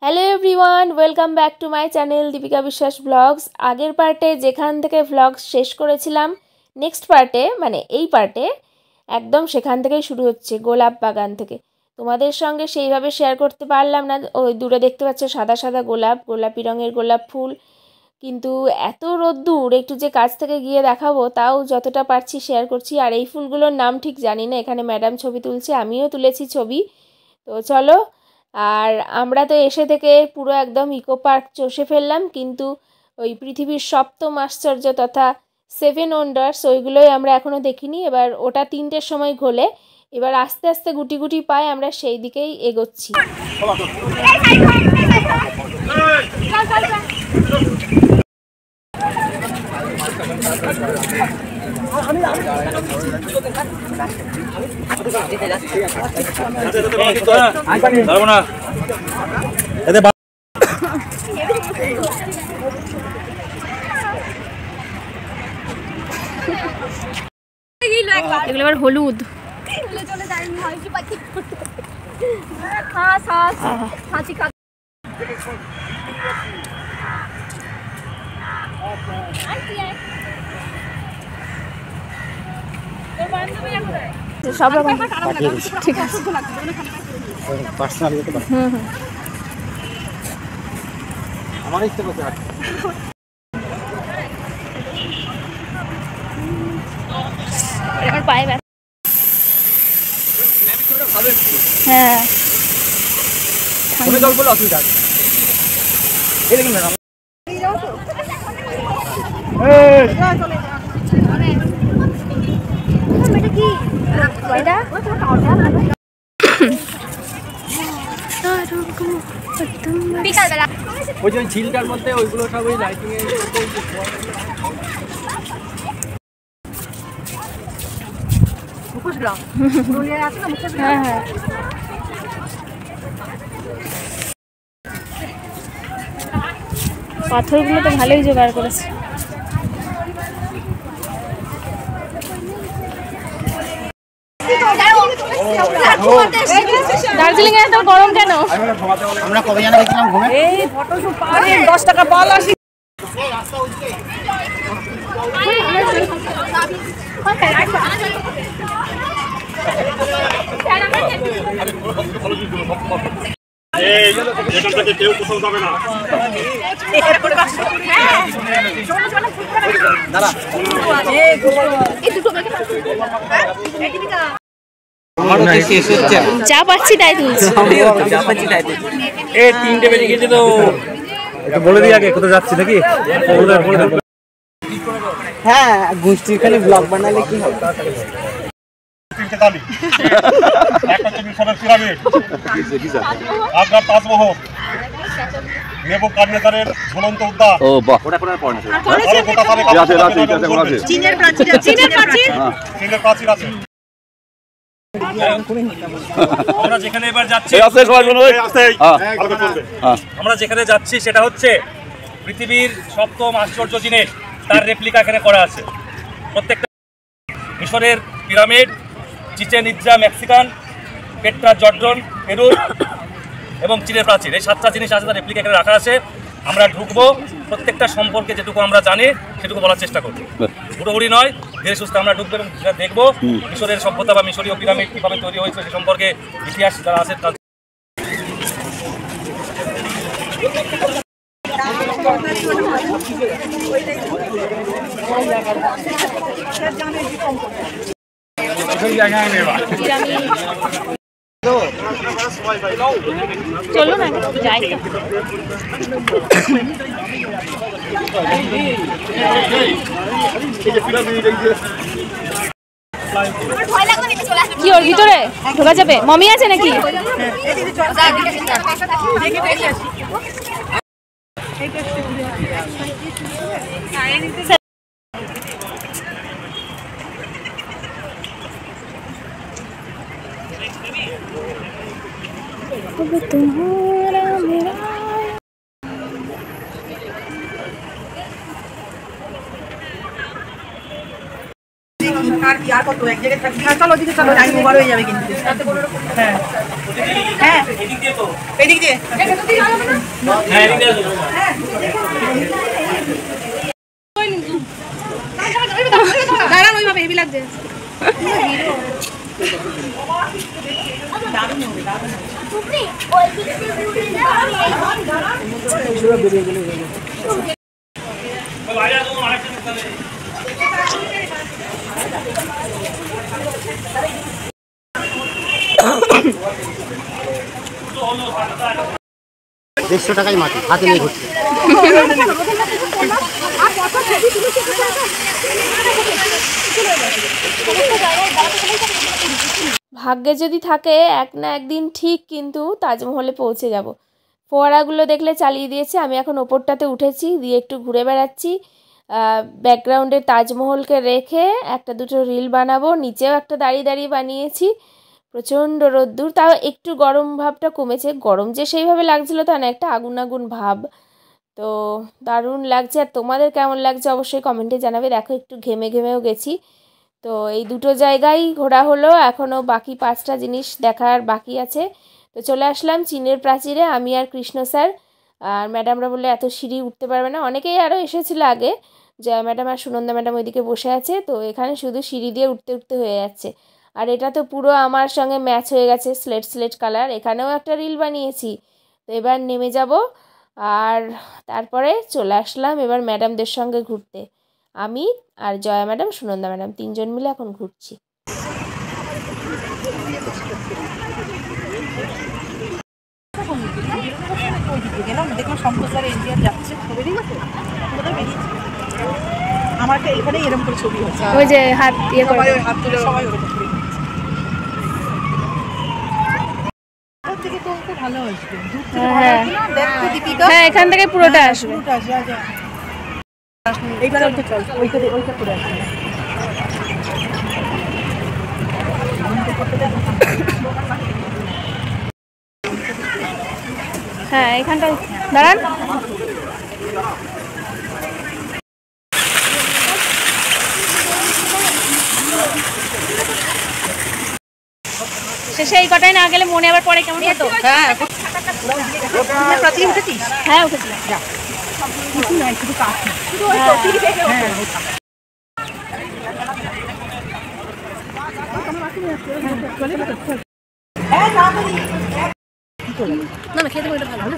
Hello everyone, welcome back to my channel Deepika Biswas vlogs. আগের পার্টে যেখান থেকে ভ্লগস শেষ করেছিলাম, নেক্সট পার্টে মানে এই পার্টে একদম সেখান থেকেই শুরু হচ্ছে, গোলাপ বাগান থেকে। তোমাদের সঙ্গে সেইভাবে শেয়ার করতে পারলাম না। ওই দূরে দেখতে পাচ্ছ সাদা সাদা গোলাপ, গোলাপি রঙের গোলাপ ফুল। কিন্তু এত রোদ্দুর, একটু যে কাছ থেকে গিয়ে দেখাবো তাও যতটা পারছি শেয়ার করছি। আর এই ফুলগুলোর নাম ঠিক জানি না। এখানে ম্যাডাম ছবি তুলছে, আমিও তুলেছি ছবি। তো চলো। আর আমরা তো এসে থেকে পুরো একদম ইকো পার্ক চষে ফেললাম, কিন্তু ওই পৃথিবীর সপ্তম আশ্চর্য তথা 7 ওয়ান্ডার্স ওইগুলোই আমরা এখনও দেখিনি। এবার ওটা 3টের সময় ঘোলে। এবার আস্তে আস্তে গুটি গুটি পায়ে আমরা সেই দিকেই এগোচ্ছি। এগুলো আবার হলুদ। সব রকম ঠিক আছে। আমার ইচ্ছে করতে পায়ে ব্যথা। হ্যাঁ, অসুবিধা আছে। ওই যে ঝিলটার মধ্যে ওইগুলো সব ওই লাইটিং এর মুখোশগ্রাম। হ্যাঁ হ্যাঁ, পাথরগুলো তো ভালোই জোগাড় করেছে। দার্জিলিং এ এত গরম কেন? আমরা কবে জানা দেখলাম ঘুরে এই ফটোশুট পারে 10 টাকা বল আসি। এই এখান থেকে কেউ কোথাও যাবে না। দাঁড়া যা পাচ্ছি তাই তুলছি। এই 3টে বেজে গেছে তো বলে দিই আগে কোথায় যাচ্ছি নাকি? হ্যাঁ, গোষ্ঠীর খালি ব্লগ বানালে কি হবে? তাজমহল, নেবু কান্নেকারের ঝুলন্ত উদ্যান। ও বাহ, ওটা কোন পয়েন্ট আছে? চীনের প্রাচীর আছে। চীনের প্রাচীর আছে। আমরা যেখানে এবার যাচ্ছি, আমরা যেখানে যাচ্ছি সেটা হচ্ছে পৃথিবীর সপ্তম আশ্চর্য জিনিস, তার রেপ্লিকা এখানে করা আছে। প্রত্যেকটা মিশরের pyramid, Chichen Itza Mexican, Petra Jordan Peru এবং চীনের প্রাচীর, এই 7টা জিনিস আছে, তার রেপ্লিকা এখানে রাখা আছে। আমরা ঢুকবো, প্রত্যেকটা সম্পর্কে যেটুকু আমরা জানি সেটুকু বলার চেষ্টা করবো। পুরোপুরি নয়, ধীরে সুস্থে আমরা ঢুকবো এবং দেখবো মিশরের সভ্যতা বা মিশরীয় পিরামিড কীভাবে তৈরি হয়েছে সে সম্পর্কে ইতিহাস যারা আছে তার। চলো না যাই। কি ওর ভিতরে ঢোকা যাবে? মমি আছে নাকি? तुम्हारा मेरा আর কি আর কত এক জায়গায় থাকবি না, চলো দিকে চলো, টাইম ওভার হয়ে যাবে কিন্তু। হ্যাঁ হ্যাঁ এদিক দিয়ে দাঁড়ান ওইভাবে হেভি লাগছে। দেড়শো টাকায় মাটি হাতে নিয়ে ঘুরছে। ভাগ্যে যদি থাকে এক না একদিন ঠিক কিন্তু তাজমহলে পৌঁছে যাব। ফোয়ারাগুলো দেখলে চালিয়ে দিয়েছে, আমি এখন ওপরটাতে উঠেছি, দিয়ে একটু ঘুরে বেড়াচ্ছি। ব্যাকগ্রাউন্ডে তাজমহলকে রেখে একটা দুটো রিল বানাবো। নিচেও একটা দাঁড়িয়ে দাঁড়িয়ে বানিয়েছি। প্রচণ্ড রোদ্দুর, তাও একটু গরম ভাবটা কমেছে। গরম যে সেইভাবে লাগছিলো তা না, একটা আগুন আগুন ভাব। তো দারুণ লাগছে। আর তোমাদের কেমন লাগছে অবশ্যই কমেন্টে জানাবে। দেখো একটু ঘেমে ঘেমেও গেছি। তো এই দুটো জায়গায় ঘোরা হলো, এখনও বাকি 5টা জিনিস দেখার বাকি আছে। তো চলে আসলাম চীনের প্রাচীরে, আমি আর কৃষ্ণ স্যার। আর ম্যাডামরা বললে এত সিঁড়ি উঠতে পারবে না, অনেকেই আরও এসেছিল আগে। জয়া ম্যাডাম আর সুনন্দা ম্যাডাম ওইদিকে বসে আছে। তো এখানে শুধু সিঁড়ি দিয়ে উঠতে উঠতে হয়ে যাচ্ছে। আর এটা তো পুরো আমার সঙ্গে ম্যাচ হয়ে গেছে, স্লেট স্লেট কালার। এখানেও একটা রিল বানিয়েছি। তো এবার নেমে যাব, আর তারপরে চলে আসলাম এবার ম্যাডামদের সঙ্গে ঘুরতে। আমি আর জয়া ম্যাডাম, সুনন্দা ম্যাডাম 3জন মিলে এখন ঘুরছি। দেখলাম সম্প্রচার এনজিআর যাচ্ছে, আমার এখানে এরকম করে ছবি হচ্ছে, ওই যে হাত ইয়ে করে হাত তুলে সবাই ওরকম করে। থেকে তো ভালো আসবে, হ্যাঁ এখান থেকে পুরোটা আসবে। এইখানে ওইটা চল, ওইটা করে আসবে। হ্যাঁ এখানটা দাঁড়ান। শেষে এই কটাই না গেলে মনে আবার পরে কেমন হতো। হ্যাঁ প্রাচীন উঠেছিস? হ্যাঁ উঠেছিলাম। কিছু নাই, শুধু কাঠ। না না খেতে ওইটা ভালো।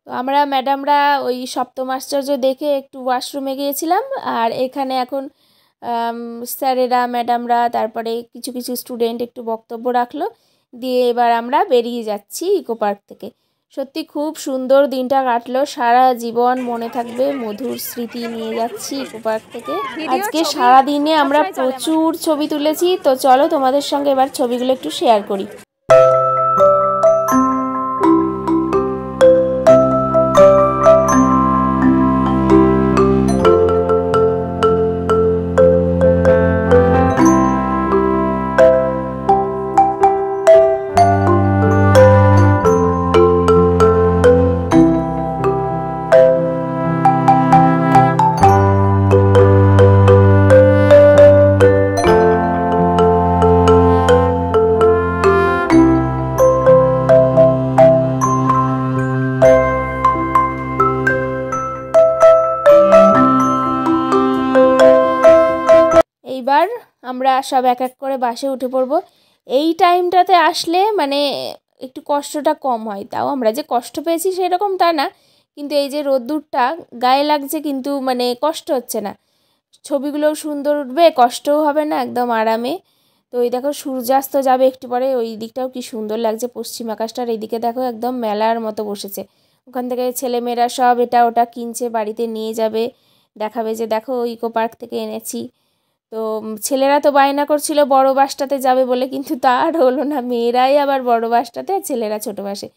তো আমরা ম্যাডামরা ওই সপ্তম আশ্চর্য দেখে একটু ওয়াশরুমে গিয়েছিলাম। আর এখানে এখন স্যারেরা ম্যাডামরা তারপরে কিছু কিছু স্টুডেন্ট একটু বক্তব্য রাখলো, দিয়ে এবার আমরা বেরিয়ে যাচ্ছি ইকো পার্ক থেকে। সত্যি খুব সুন্দর দিনটা কাটলো, সারা জীবন মনে থাকবে, মধুর স্মৃতি নিয়ে যাচ্ছি ইকো পার্ক থেকে। আজকে সারা দিনে আমরা প্রচুর ছবি তুলেছি। তো চলো তোমাদের সঙ্গে এবার ছবিগুলো একটু শেয়ার করি। এইবার আমরা সব এক এক করে বাসে উঠে পড়বো। এই টাইমটাতে আসলে মানে একটু কষ্টটা কম হয়। তাও আমরা যে কষ্ট পেয়েছি সেরকম তা না, কিন্তু এই যে রোদ্দুরটা গায়ে লাগছে কিন্তু মানে কষ্ট হচ্ছে না। ছবিগুলোও সুন্দর উঠবে, কষ্টও হবে না, একদম আরামে। তো ওই দেখো সূর্যাস্ত যাবে একটু পরে, ওই দিকটাও কি সুন্দর লাগছে পশ্চিম আকাশটার। এইদিকে দেখো একদম মেলার মতো বসেছে। ওখান থেকে ছেলেমেয়েরা সব এটা ওটা কিনছে, বাড়িতে নিয়ে যাবে, দেখাবে যে দেখো ইকো পার্ক থেকে এনেছি। তো ছেলেরা তো বায়না করছিল বড় বাসটাতে যাবে বলে, কিন্তু তা আর হলো না। মেয়েরাই আবার বড় বাসটাতে আর ছেলেরা ছোটো বাসে।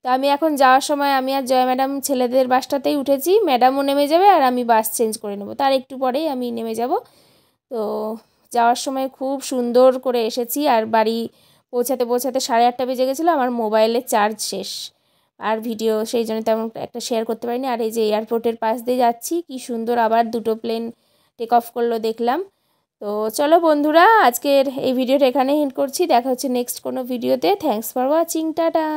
তো আমি এখন যাওয়ার সময় আমি আর জয়া ম্যাডাম ছেলেদের বাসটাতেই উঠেছি, ম্যাডামও নেমে যাবে আর আমি বাস চেঞ্জ করে নেব, তার একটু পরেই আমি নেমে যাব। তো যাওয়ার সময় খুব সুন্দর করে এসেছি, আর বাড়ি পৌঁছাতে পৌঁছাতে 8:30 বেজে গেছিলো। আমার মোবাইলে চার্জ শেষ, আর ভিডিও সেই জন্য তেমন একটা শেয়ার করতে পারিনি। আর এই যে এয়ারপোর্টের পাশ দিয়ে যাচ্ছি, কি সুন্দর আবার দুটো প্লেন টেক অফ করলো দেখলাম। তো চলো বন্ধুরা, আজকের এই ভিডিওটা এখানেই এন্ড করছি। দেখা হচ্ছে নেক্সট কোনো ভিডিওতে। Thanks for watching, tata.